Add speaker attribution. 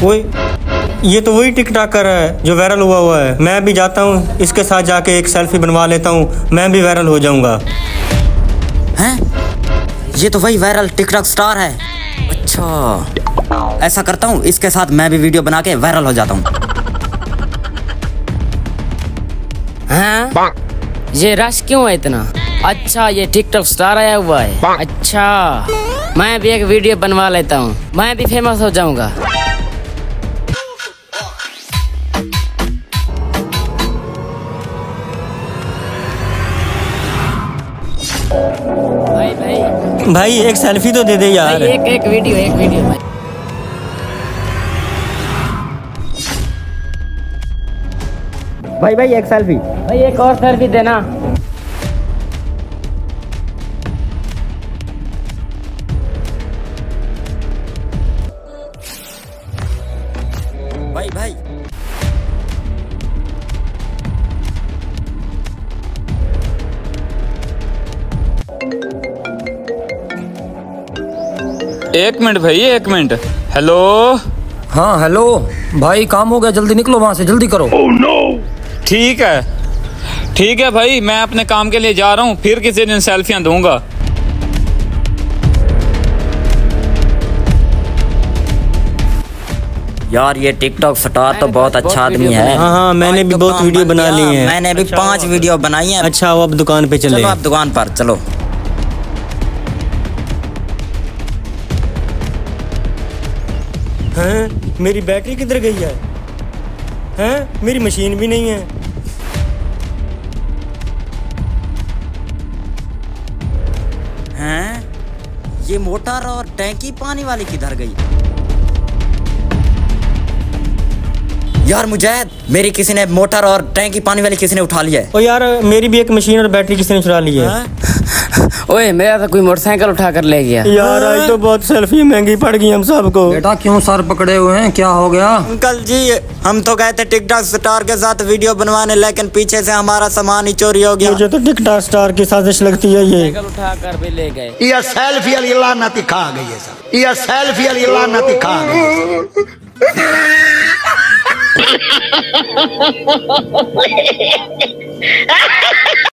Speaker 1: वही, ये तो वही टिकटॉकर है जो वायरल हुआ है। मैं भी जाता हूँ इसके साथ जाके एक सेल्फी बनवा लेता हूँ, मैं भी वायरल हो जाऊंगा।
Speaker 2: हैं? ये तो वही वायरल टिकटॉक स्टार है। अच्छा, ऐसा करता हूँ इसके साथ मैं भी वीडियो बना के वायरल हो जाता हूँ।
Speaker 3: हाँ? ये रश क्यों है इतना? अच्छा, ये टिकटॉक स्टार आया हुआ है। अच्छा, मैं भी एक वीडियो बनवा लेता हूँ, मैं भी फेमस हो जाऊंगा।
Speaker 1: भाई एक सेल्फी तो दे दे यार।
Speaker 3: एक वीडियो भाई।
Speaker 1: भाई एक सेल्फी।
Speaker 3: भाई एक और सेल्फी देना।
Speaker 2: भाई
Speaker 4: एक मिनट भाई, एक मिनट। हेलो।
Speaker 5: हाँ हेलो भाई, काम हो गया, जल्दी निकलो वहां से, जल्दी करो।
Speaker 4: oh, no! ठीक है भाई, मैं अपने काम के लिए जा रहा हूँ, फिर किसी दिन सेल्फियां दूंगा।
Speaker 2: यार ये टिकटॉक स्टार तो बहुत अच्छा आदमी है।
Speaker 1: हाँ, मैंने भी बहुत वीडियो बना ली है।
Speaker 2: मैंने भी 5 वीडियो बनाई है।
Speaker 1: अच्छा, वो अब दुकान पे चलो,
Speaker 2: आप दुकान पर चलो।
Speaker 1: हैं? मेरी बैटरी किधर गई है? हैं? मेरी मशीन भी नहीं है।
Speaker 2: हैं? ये मोटर और टैंकी पानी वाली किधर गई? यार मुजाहिद, मेरी किसी ने मोटर और टैंकी पानी वाली किसी ने उठा लिया है।
Speaker 1: ओ यार, मेरी भी एक मशीन और बैटरी किसी ने चुरा ली है।
Speaker 3: ओए, मेरा तो कोई मोटरसाइकिल उठा कर ले गया।
Speaker 1: यार आज तो बहुत सेल्फी महंगी पड़ गई हम सबको।
Speaker 5: बेटा क्यों सर पकड़े हुए हैं, क्या हो गया?
Speaker 2: अंकल जी, हम तो गए थे टिकटॉक स्टार के साथ वीडियो बनवाने, लेकिन पीछे से हमारा सामान ही चोरी हो गया।
Speaker 1: मुझे तो टिकटॉक स्टार की साजिश लगती है ये।
Speaker 3: उठा कर भी ले गए।
Speaker 6: ये सेल्फी वाली लानती खा गई है सब। ये सेल्फी वाली लानती खा गई है।